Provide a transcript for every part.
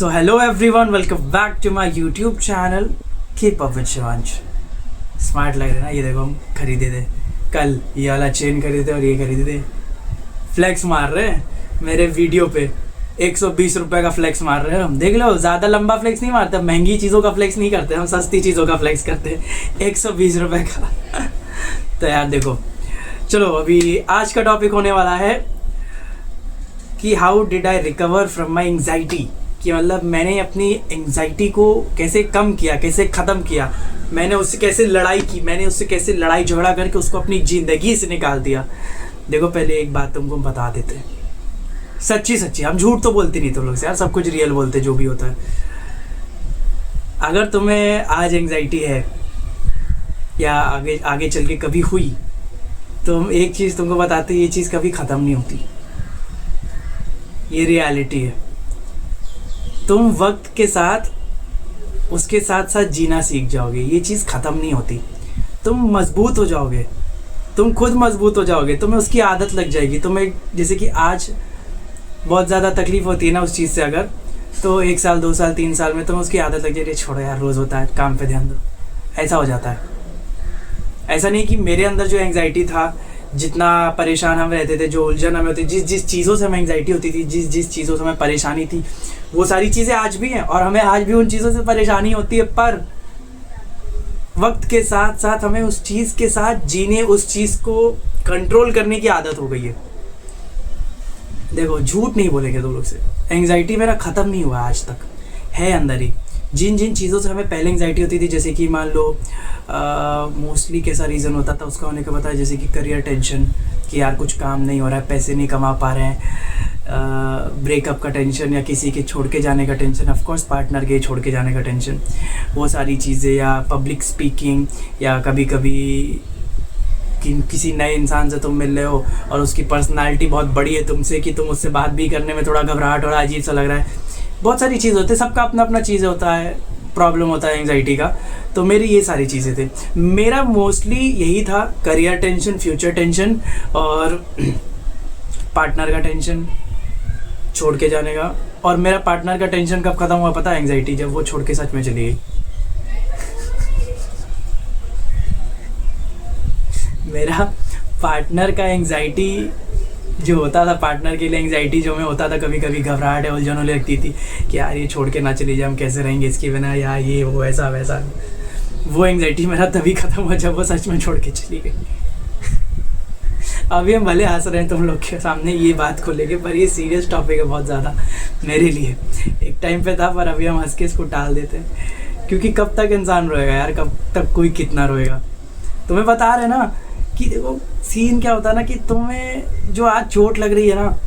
तो hello everyone, welcome back to my YouTube channel keep up with Shivansh. Smart लग रहा है ना? ये देखो, हम खरीदे थे कल, ये वाला चेन खरीदे और ये खरीदे थे। फ्लेक्स मार रहे हैं मेरे वीडियो पे, 120 रुपये का फ्लेक्स मार रहे हैं हम। देख लो, ज़्यादा लंबा फ्लेक्स नहीं मारते, महंगी चीज़ों का फ्लेक्स नहीं करते हम, सस्ती चीज़ों का फ्लेक्स करते हैं, 120 रुपये का। तो यार देखो, चलो अभी आज का टॉपिक होने वाला है कि how did I recover from my anxiety. कि मतलब मैंने अपनी एंग्जाइटी को कैसे कम किया, कैसे ख़त्म किया, मैंने उससे कैसे लड़ाई की, मैंने उससे कैसे लड़ाई झगड़ा करके उसको अपनी ज़िंदगी से निकाल दिया। देखो, पहले एक बात तुमको बता देते, सच्ची सच्ची, हम झूठ तो बोलते नहीं तुम लोग से यार, सब कुछ रियल बोलते जो भी होता है। अगर तुम्हें आज एंग्जाइटी है या आगे आगे चल के कभी हुई, तो हम एक चीज़ तुमको बताते, ये चीज़ कभी ख़त्म नहीं होती, ये रियलिटी है। तुम वक्त के साथ उसके साथ साथ जीना सीख जाओगे, ये चीज़ ख़त्म नहीं होती। तुम मजबूत हो जाओगे, तुम खुद मजबूत हो जाओगे, तुम्हें उसकी आदत लग जाएगी। तुम्हें जैसे कि आज बहुत ज़्यादा तकलीफ़ होती है ना उस चीज़ से, अगर तो 1 साल 2 साल 3 साल में तुम्हें उसकी आदत लग जाएगी। छोड़ो यार, रोज़ होता है, काम पे ध्यान दो, ऐसा हो जाता है। ऐसा नहीं कि मेरे अंदर जो एंग्जाइटी था, जितना परेशान हम रहते थे, जो उलझन हमें होती, जिस चीज़ों से हमें एंग्जाइटी होती थी, जिस चीज़ों से हमें परेशानी थी, वो सारी चीज़ें आज भी हैं और हमें आज भी उन चीज़ों से परेशानी होती है। पर वक्त के साथ साथ हमें उस चीज़ के साथ जीने, उस चीज़ को कंट्रोल करने की आदत हो गई है। देखो, झूठ नहीं बोलेंगे तुम लोग से, एंग्जाइटी मेरा ख़त्म नहीं हुआ आज तक, है अंदर ही। जिन जिन चीज़ों से हमें पहले एंग्जाइटी होती थी, जैसे कि मान लो मोस्टली कैसा रीज़न होता था उसका होने का पता है, जैसे कि करियर टेंशन, कि यार कुछ काम नहीं हो रहा है, पैसे नहीं कमा पा रहे हैं, ब्रेकअप का टेंशन, या किसी के छोड़ के जाने का टेंशन, ऑफ कोर्स पार्टनर के छोड़ के जाने का टेंशन, वो सारी चीज़ें, या पब्लिक स्पीकिंग, या कभी कभी कि किसी नए इंसान से तुम मिल रहे हो और उसकी पर्सनालिटी बहुत बड़ी है तुमसे, कि तुम उससे बात भी करने में थोड़ा घबराहट और अजीब सा लग रहा है। बहुत सारी चीज़ होती है, सबका अपना अपना चीज़ होता है, प्रॉब्लम होता है एंग्जाइटी का। तो मेरी ये सारी चीज़ें थे, मेरा मोस्टली यही था, करियर टेंशन, फ्यूचर टेंशन और पार्टनर का टेंशन, छोड़ के जाने का। और मेरा पार्टनर का टेंशन कब ख़त्म हुआ पता है? एंग्जाइटी जब वो छोड़ के सच में चली गई। मेरा पार्टनर का एंग्जाइटी जो होता था, पार्टनर के लिए एंग्जाइटी जो में होता था, कभी कभी घबराहट है, उलझन होने लगती थी कि यार ये छोड़ के ना चली जाए, हम कैसे रहेंगे इसके बिना, या ये वो ऐसा वैसा। वो एंग्जाइटी मेरा तभी ख़त्म हुआ जब वो सच में छोड़ के चली गई। अभी हम भले हंस रहे हैं तुम लोग के सामने ये बात को लेके, पर ये सीरियस टॉपिक है बहुत ज़्यादा मेरे लिए। एक टाइम पे था, पर अभी हम हंस के इसको टाल देते हैं, क्योंकि कब तक इंसान रोएगा यार, कब तक कोई कितना रोएगा। तुम्हें बता रहे ना कि देखो सीन क्या होता है ना, कि तुम्हें जो आज चोट लग रही है ना,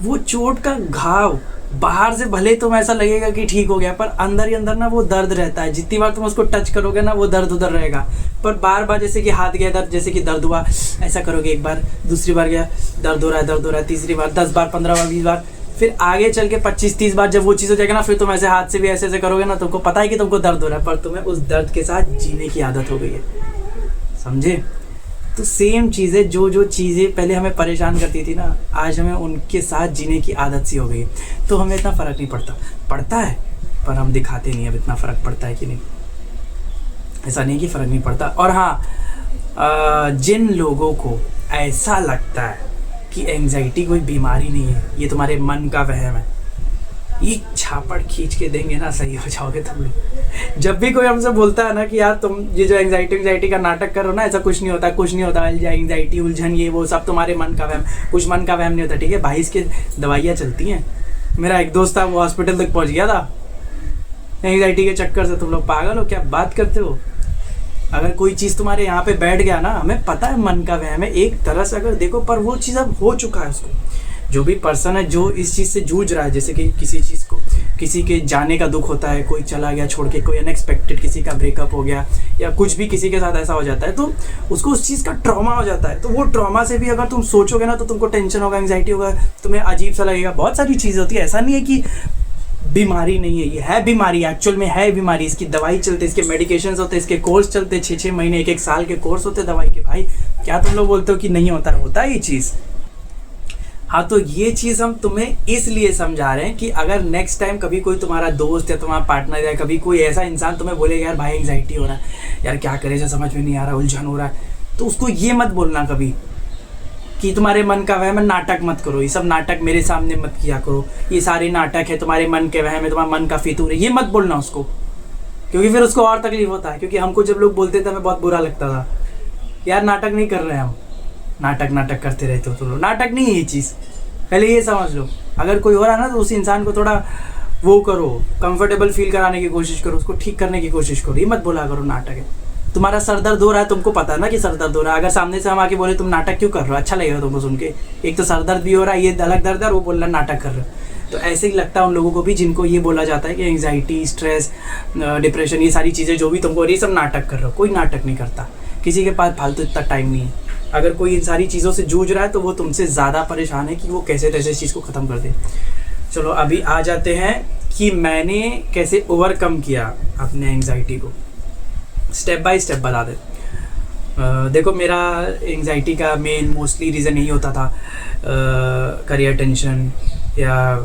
वो चोट का घाव बाहर से भले तुम ऐसा लगेगा कि ठीक हो गया, पर अंदर ही अंदर ना वो दर्द रहता है। जितनी बार तुम उसको टच करोगे ना, वो दर्द उधर रहेगा। पर बार बार जैसे कि हाथ गया दर्द, जैसे कि दर्द हुआ, ऐसा करोगे एक बार, दूसरी बार गया दर्द हो रहा है, दर्द हो रहा है, तीसरी बार 10 बार, 15 बार, 20 बार, फिर आगे चल के 25-30 बार जब वो चीज़ हो जाएगा ना, फिर तुम ऐसे हाथ से भी ऐसे ऐसे करोगे ना, तुमको पता है कि तुमको दर्द हो रहा है, पर तुम्हें उस दर्द के साथ जीने की आदत हो गई है। समझे? तो सेम चीज़ें, जो चीज़ें पहले हमें परेशान करती थी ना, आज हमें उनके साथ जीने की आदत सी हो गई। तो हमें इतना फ़र्क नहीं पड़ता है, पर हम दिखाते नहीं अब इतना फ़र्क पड़ता है कि नहीं। ऐसा नहीं कि फ़र्क नहीं पड़ता। और हाँ, जिन लोगों को ऐसा लगता है कि एंग्जाइटी कोई बीमारी नहीं है, ये तुम्हारे मन का वहम है, ये छापड़ खींच के देंगे ना, सही हो जाओगे तुम लोग। जब भी कोई हमसे बोलता है ना कि यार तुम ये जो एंग्जाइटी का नाटक करो ना, ऐसा कुछ नहीं होता, कुछ नहीं होता, एंग्जाइटी, उलझन, ये वो सब तुम्हारे मन का वहम, कुछ मन का वहम नहीं होता, ठीक है भाई। इसके दवाइयाँ चलती हैं। मेरा एक दोस्त था, वो हॉस्पिटल तक पहुँच गया था एंग्जाइटी के चक्कर से। तुम लोग पागल हो क्या, बात करते हो? अगर कोई चीज़ तुम्हारे यहाँ पे बैठ गया ना, हमें पता है मन का वहम है एक तरह से, अगर देखो, पर वो चीज़ अब हो चुका है। उसको जो भी पर्सन है जो इस चीज़ से जूझ रहा है, जैसे कि किसी चीज़ को, किसी के जाने का दुख होता है, कोई चला गया छोड़ के, कोई अनएक्सपेक्टेड किसी का ब्रेकअप हो गया, या कुछ भी किसी के साथ ऐसा हो जाता है, तो उसको उस चीज़ का ट्रॉमा हो जाता है। तो वो ट्रॉमा से भी अगर तुम सोचोगे ना, तो तुमको टेंशन होगा, एंग्जाइटी होगा, तुम्हें अजीब सा लगेगा। बहुत सारी चीज़ें होती है, ऐसा नहीं है कि बीमारी नहीं है, ये है बीमारी, एक्चुअल में है बीमारी। इसकी दवाई चलते, इसके मेडिकेशंस होते, इसके कोर्स चलते, 6-6 महीने, 1-1 साल के कोर्स होते दवाई के। भाई क्या तुम लोग बोलते हो कि नहीं होता है? होता है ये चीज़। हाँ, तो ये चीज़ हम तुम्हें इसलिए समझा रहे हैं कि अगर नेक्स्ट टाइम कभी कोई तुम्हारा दोस्त या तुम्हारा पार्टनर या कभी कोई ऐसा इंसान तुम्हें बोलेगा यार भाई एंग्जाइटी हो रहा है, यार क्या करे, जो समझ में नहीं आ रहा, उलझन हो रहा है, तो उसको ये मत बोलना कभी कि तुम्हारे मन का वहम है, नाटक मत करो, ये सब नाटक मेरे सामने मत किया करो, ये सारे नाटक है, तुम्हारे मन के वहम है, तुम्हारा मन का फितूर है, ये मत बोलना उसको, क्योंकि फिर उसको और तकलीफ होता है। क्योंकि हमको जब लोग बोलते थे हमें बहुत बुरा लगता था, यार नाटक नहीं कर रहे हैं हम, नाटक करते रहते हो तुम लोग, नाटक नहीं है ये चीज़, पहले ये समझ लो। अगर कोई हो रहा है ना तो उस इंसान को थोड़ा वो करो, कंफर्टेबल फील कराने की कोशिश करो, उसको ठीक करने की कोशिश करो, ये मत बोला करो नाटक है। तुम्हारा सर दर्द हो रहा है, तुमको पता है ना कि सर दर्द हो रहा है, अगर सामने से हम आके बोले तुम नाटक क्यों कर रहे हो, अच्छा लगेगा तुमको सुन के, एक तो सर दर्द भी हो रहा है, ये अलग दर्द है, और वो बोल रहा है नाटक कर रहे हो। तो ऐसे ही लगता है उन लोगों को भी जिनको ये बोला जाता है कि एंग्जाइटी, स्ट्रेस, डिप्रेशन, ये सारी चीज़ें जो भी तुमको, ये सब नाटक कर रहे हो। कोई नाटक नहीं करता, किसी के पास फालतू इतना टाइम नहीं है। अगर कोई इन सारी चीज़ों से जूझ रहा है तो वो तुमसे ज़्यादा परेशान है कि वो कैसे तैसे इस चीज़ को ख़त्म कर दे। चलो अभी आ जाते हैं कि मैंने कैसे ओवरकम किया अपने एंग्जाइटी को, स्टेप बाय स्टेप बता दे। देखो मेरा एंग्जाइटी का मेन मोस्टली रीज़न यही होता था, करियर टेंशन या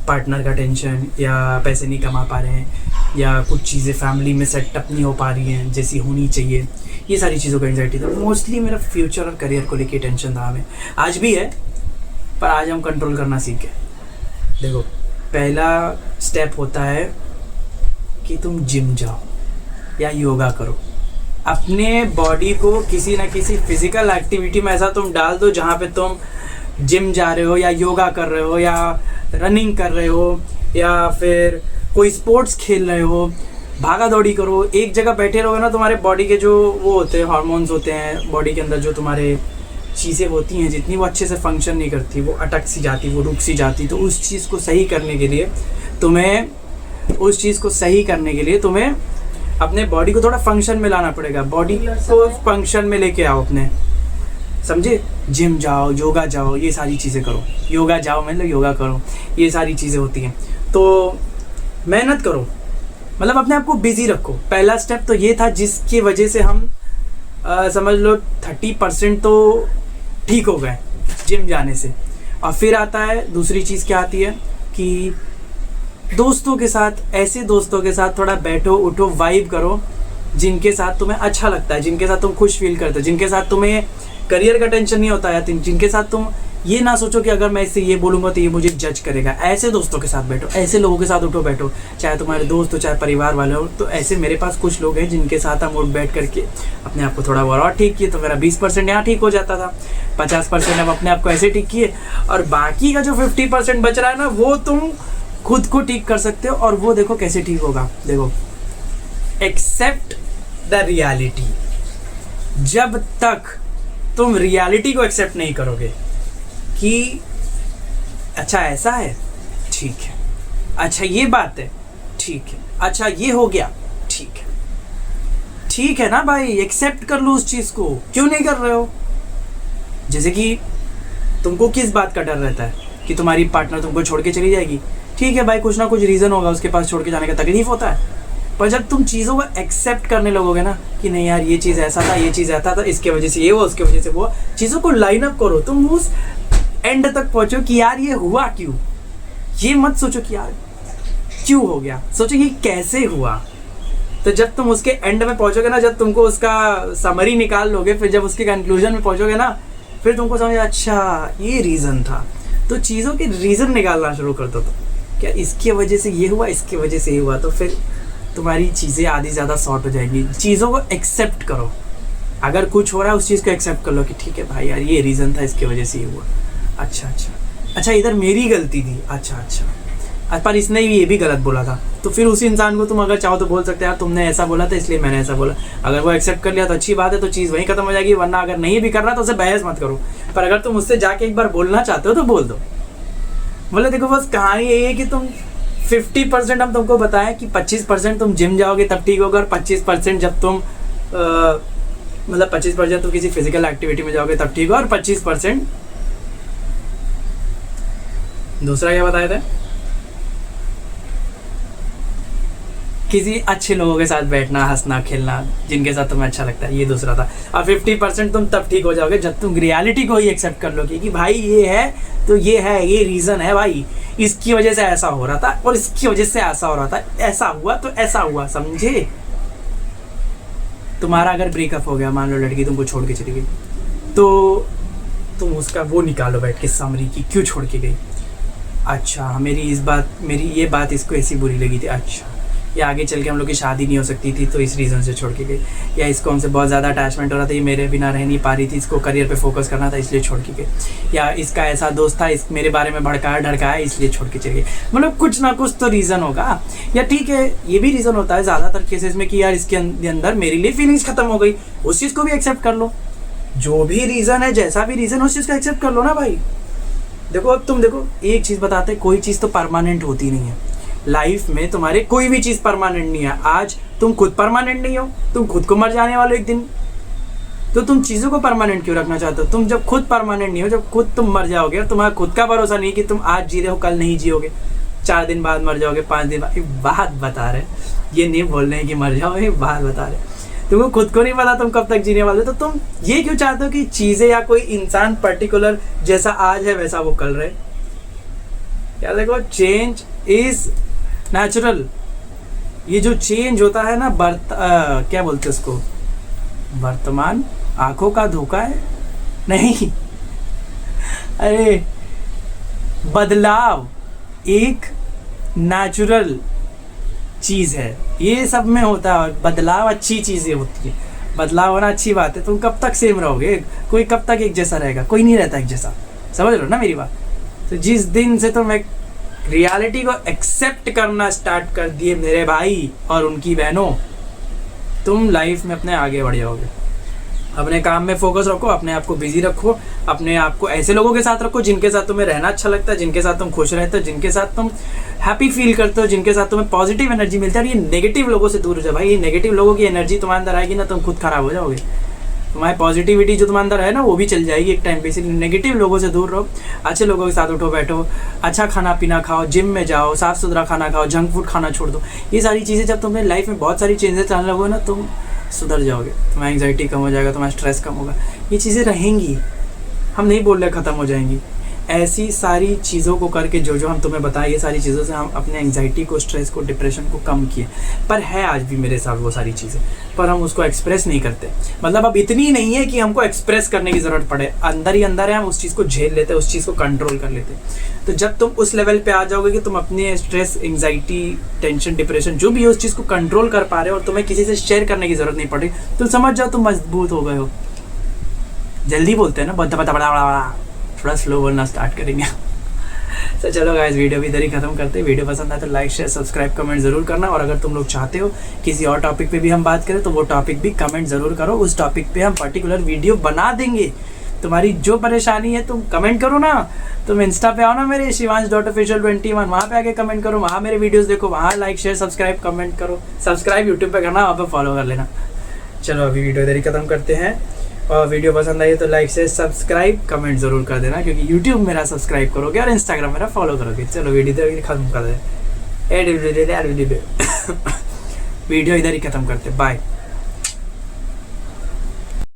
पार्टनर का टेंशन, या पैसे नहीं कमा पा रहे हैं, या कुछ चीज़ें फैमिली में सेटअप नहीं हो पा रही हैं जैसी होनी चाहिए, ये सारी चीज़ों का एंग्जाइटी था। मोस्टली मेरा फ्यूचर और करियर को लेके टेंशन था हमें, आज भी है, पर आज हम कंट्रोल करना सीख गए। देखो पहला स्टेप होता है कि तुम जिम जाओ या योगा करो, अपने बॉडी को किसी ना किसी फिजिकल एक्टिविटी में ऐसा तुम डाल दो जहाँ पे तुम जिम जा रहे हो या योगा कर रहे हो या रनिंग कर रहे हो या फिर कोई स्पोर्ट्स खेल रहे हो, भागा दौड़ी करो। एक जगह बैठे रहोगे ना, तुम्हारे बॉडी के जो वो होते हैं हार्मोन्स होते हैं बॉडी के अंदर, जो तुम्हारे चीज़ें होती हैं जितनी, वो अच्छे से फंक्शन नहीं करती, वो अटक सी जाती, वो रुक सी जाती। तो उस चीज़ को सही करने के लिए तुम्हें अपने बॉडी को थोड़ा फंक्शन में लाना पड़ेगा, बॉडी को फंक्शन में लेके आओ अपने, समझे। जिम जाओ, योगा जाओ, ये सारी चीज़ें करो, योगा जाओ मतलब योगा करो, ये सारी चीज़ें होती हैं। तो मेहनत करो, मतलब अपने आप को बिजी रखो। पहला स्टेप तो ये था जिसकी वजह से हम समझ लो 30% तो ठीक हो गए जिम जाने से। और फिर आता है दूसरी चीज़, क्या आती है कि दोस्तों के साथ, ऐसे दोस्तों के साथ थोड़ा बैठो उठो, वाइब करो जिनके साथ तुम्हें अच्छा लगता है, जिनके साथ तुम खुश फील करते हो, जिनके साथ तुम्हें करियर का टेंशन नहीं होता है, जिनके साथ तुम ये ना सोचो कि अगर मैं इससे ये बोलूँगा तो ये मुझे जज करेगा। ऐसे दोस्तों के साथ बैठो, ऐसे लोगों के साथ उठो बैठो, चाहे तुम्हारे दोस्त हो चाहे परिवार वाले हो। तो ऐसे मेरे पास कुछ लोग हैं जिनके साथ हम उठ बैठ करके अपने आप को थोड़ा और ठीक किए। तो मेरा 20% यहाँ ठीक हो जाता था, 50% अब अपने आप को ऐसे ठीक किए, और बाकी का जो 50% बच रहा है ना, वो तुम खुद को ठीक कर सकते हो। और वो देखो कैसे ठीक होगा, देखो, एक्सेप्ट द रियलिटी। जब तक तुम रियलिटी को एक्सेप्ट नहीं करोगे कि अच्छा ऐसा है, ठीक है, अच्छा ये बात है, ठीक है, अच्छा ये हो गया, ठीक है ना भाई, एक्सेप्ट कर लो उस चीज़ को, क्यों नहीं कर रहे हो। जैसे कि तुमको किस बात का डर रहता है कि तुम्हारी पार्टनर तुमको छोड़ के चली जाएगी, ठीक है भाई, कुछ ना कुछ रीज़न होगा उसके पास छोड़ के जाने का, तकलीफ होता है। पर जब तुम चीज़ों को एक्सेप्ट करने लगोगे ना कि नहीं यार ये चीज़ ऐसा था, ये चीज़ ऐसा था, इसके वजह से ये हुआ, उसके वजह से वो, चीज़ों को लाइन अप करो, तुम उस एंड तक पहुँचो कि यार ये हुआ क्यों। ये मत सोचो कि यार क्यों हो गया, सोचो कि कैसे हुआ। तो जब तुम उसके एंड में पहुँचोगे ना, जब तुमको उसका समरी निकाल लोगे, फिर जब उसके कंक्लूजन में पहुँचोगे ना, फिर तुमको समझ अच्छा ये रीज़न था। तो चीज़ों के रीज़न निकालना शुरू कर दो, तो क्या इसके वजह से ये हुआ, इसके वजह से ये हुआ, तो फिर तुम्हारी चीज़ें आधी ज़्यादा सॉर्ट हो जाएंगी। चीज़ों को एक्सेप्ट करो, अगर कुछ हो रहा है उस चीज़ को एक्सेप्ट कर लो कि ठीक है भाई यार ये रीज़न था, इसके वजह से ये हुआ, अच्छा इधर मेरी गलती थी, अच्छा पर इसने ये भी गलत बोला था। तो फिर उसी इंसान को तुम अगर चाहो तो बोल सकते हो यार तुमने ऐसा बोला था इसलिए मैंने ऐसा बोला। अगर वो एक्सेप्ट कर लिया तो अच्छी बात है, तो चीज़ वहीं खत्म हो जाएगी। वरना अगर नहीं भी कर रहा तो उसे बहस मत करो, पर अगर तुम उससे जाके एक बार बोलना चाहते हो तो बोल दो। बोले देखो बस कहानी यही है कि तुम 50% हम तुमको बताएं कि 25% तुम जिम जाओगे तब ठीक होगा, और 25% जब तुम मतलब 25% तुम किसी फिजिकल एक्टिविटी में जाओगे तब ठीक होगा, और 25% दूसरा क्या बताए थे किसी अच्छे लोगों के साथ बैठना, हंसना, खेलना, जिनके साथ तुम्हें अच्छा लगता है, ये दूसरा था। और 50% तुम तब ठीक हो जाओगे जब तुम रियलिटी को ही एक्सेप्ट कर लोगे कि भाई ये है तो ये है, ये रीज़न है भाई, इसकी वजह से ऐसा हो रहा था और इसकी वजह से ऐसा हो रहा था, ऐसा हुआ तो ऐसा हुआ, समझे। तुम्हारा अगर ब्रेकअप हो गया, मान लो लड़की तुमको छोड़ के चली गई, तो तुम उसका वो निकालो बैठ के समरी की क्यों छोड़ के गई। अच्छा मेरी ये बात इसको ऐसी बुरी लगी थी, अच्छा या आगे चल के हम लोग की शादी नहीं हो सकती थी तो इस रीज़न से छोड़ के गई, या इसको हमसे बहुत ज़्यादा अटैचमेंट हो रहा था, ये मेरे बिना रह नहीं पा रही थी, इसको करियर पे फोकस करना था इसलिए छोड़ के गई, या इसका ऐसा दोस्त था, इस मेरे बारे में भड़काया ढड़काया इसलिए छोड़ के चली गई। मतलब कुछ ना कुछ तो रीज़न होगा। या ठीक है, ये भी रीज़न होता है ज़्यादातर केसेस में कि यार इसके अंदर मेरे लिए फीलिंग्स ख़त्म हो गई, उस चीज़ को भी एक्सेप्ट कर लो। जो भी रीज़न है, जैसा भी रीज़न, उस चीज़ को एक्सेप्ट कर लो ना भाई। देखो अब तुम देखो, एक चीज़ बताते हैं, कोई चीज़ तो परमानेंट होती नहीं है लाइफ में। तुम्हारे कोई भी चीज़ परमानेंट नहीं है। आज तुम खुद परमानेंट नहीं हो, तुम खुद को मर जाने वाले हो एक दिन, तो तुम चीज़ों को परमानेंट क्यों रखना चाहते हो। तुम जब खुद परमानेंट नहीं हो, जब खुद तुम मर जाओगे, तुम्हारा खुद का भरोसा नहीं कि तुम आज जी रहे हो कल नहीं जियोगे, 4 दिन बाद मर जाओगे, 5 दिन बाद। बात बता रहे, ये नहीं बोल रहे हैं कि मर जाओ, ये बात बता रहे। तुमको खुद को नहीं पता तुम कब तक जीने वाले, तो तुम ये क्यों चाहते हो कि चीज़ें या कोई इंसान पर्टिकुलर जैसा आज है वैसा वो कल रहे। यार देखो, चेंज इज नेचुरल। ये जो चेंज होता है ना, क्या बोलते हैं उसको, वर्तमान आंखों का धोखा है नहीं, अरे बदलाव एक नेचुरल चीज़ है, ये सब में होता है। और बदलाव अच्छी चीज़ें होती है, बदलाव होना अच्छी बात है। तुम कब तक सेम रहोगे, कोई कब तक एक जैसा रहेगा, कोई नहीं रहता एक जैसा, समझ लो ना मेरी बात। तो जिस दिन से तुम एक रियलिटी को एक्सेप्ट करना स्टार्ट कर दिए मेरे भाई और उनकी बहनों, तुम लाइफ में अपने आगे बढ़ जाओगे। अपने काम में फोकस रखो, अपने आप को बिजी रखो, अपने आप को ऐसे लोगों के साथ रखो जिनके साथ तुम्हें रहना अच्छा लगता है, जिनके साथ तुम खुश रहते हो, जिनके साथ तुम हैप्पी फील करते हो, जिनके साथ तुम्हें पॉजिटिव एनर्जी मिलती है। और ये नेगेटिव लोगों से दूर हो जाओ भाई। ये नेगेटिव लोगों की एनर्जी तुम्हारे अंदर आएगी ना, तुम खुद खराब हो जाओगे। तुम्हारी पॉजिटिविटी जो तुम्हारे अंदर है ना, वो भी चल जाएगी एक टाइम पे। इसलिए नेगेटिव लोगों से दूर रहो, अच्छे लोगों के साथ उठो बैठो, अच्छा खाना पीना खाओ, जिम में जाओ, साफ़ सुथरा खाना खाओ, जंक फूड खाना छोड़ दो। ये सारी चीज़ें जब तुम्हें लाइफ में बहुत सारी चेंजेस आने लगोगे ना, तुम सुधर जाओगे, तुम्हारा एंग्जाइटी कम हो जाएगा, तुम्हारा स्ट्रेस कम होगा। ये चीज़ें रहेंगी, हम नहीं बोल रहे ख़त्म हो जाएंगी। ऐसी सारी चीज़ों को करके जो हम तुम्हें बताएं, ये सारी चीज़ों से हम अपने एंग्जाइटी को, स्ट्रेस को, डिप्रेशन को कम किए। पर है आज भी मेरे साथ वो सारी चीज़ें, पर हम उसको एक्सप्रेस नहीं करते। मतलब अब इतनी नहीं है कि हमको एक्सप्रेस करने की ज़रूरत पड़े, अंदर ही अंदर है, हम उस चीज़ को झेल लेते हैं, उस चीज़ को कंट्रोल कर लेते हैं। तो जब तुम उस लेवल पे आ जाओगे कि तुम अपने स्ट्रेस, एंग्जाइटी, टेंशन, डिप्रेशन जो भी है उस चीज़ को कंट्रोल कर पा रहे हो और तुम्हें किसी से शेयर करने की ज़रूरत नहीं पड़ रही, तो समझ जाओ तुम मजबूत हो गए हो। जल्दी बोलते हैं ना, बड़ा थोड़ा स्लो बोलना स्टार्ट करेंगे। तो चलो गाइस, वीडियो भी इधर ही खत्म करते हैं। वीडियो पसंद आए तो लाइक, शेयर, सब्सक्राइब, कमेंट ज़रूर करना। और अगर तुम लोग चाहते हो किसी और टॉपिक पे भी हम बात करें तो वो टॉपिक भी कमेंट ज़रूर करो, उस टॉपिक पे हम पर्टिकुलर वीडियो बना देंगे। तुम्हारी जो परेशानी है तुम कमेंट करो ना, तुम इंस्टा पे आओ ना मेरे shivansh.official21, वहाँ पे आके कमेंट करो, वहाँ मेरे वीडियोज़ देखो, वहाँ लाइक, शेयर, सब्सक्राइब, कमेंट करो। सब्सक्राइब यूट्यूब पे करना, वहाँ पे फॉलो कर लेना। चलो अभी वीडियो इधर ही खत्म करते हैं। और वीडियो पसंद आई तो लाइक से सब्सक्राइब कमेंट ज़रूर कर देना, क्योंकि यूट्यूब मेरा सब्सक्राइब करोगे और इंस्टाग्राम मेरा फॉलो करोगे। चलो वीडियो खत्म कर दे, वीडियो इधर ही खत्म करते, बाय।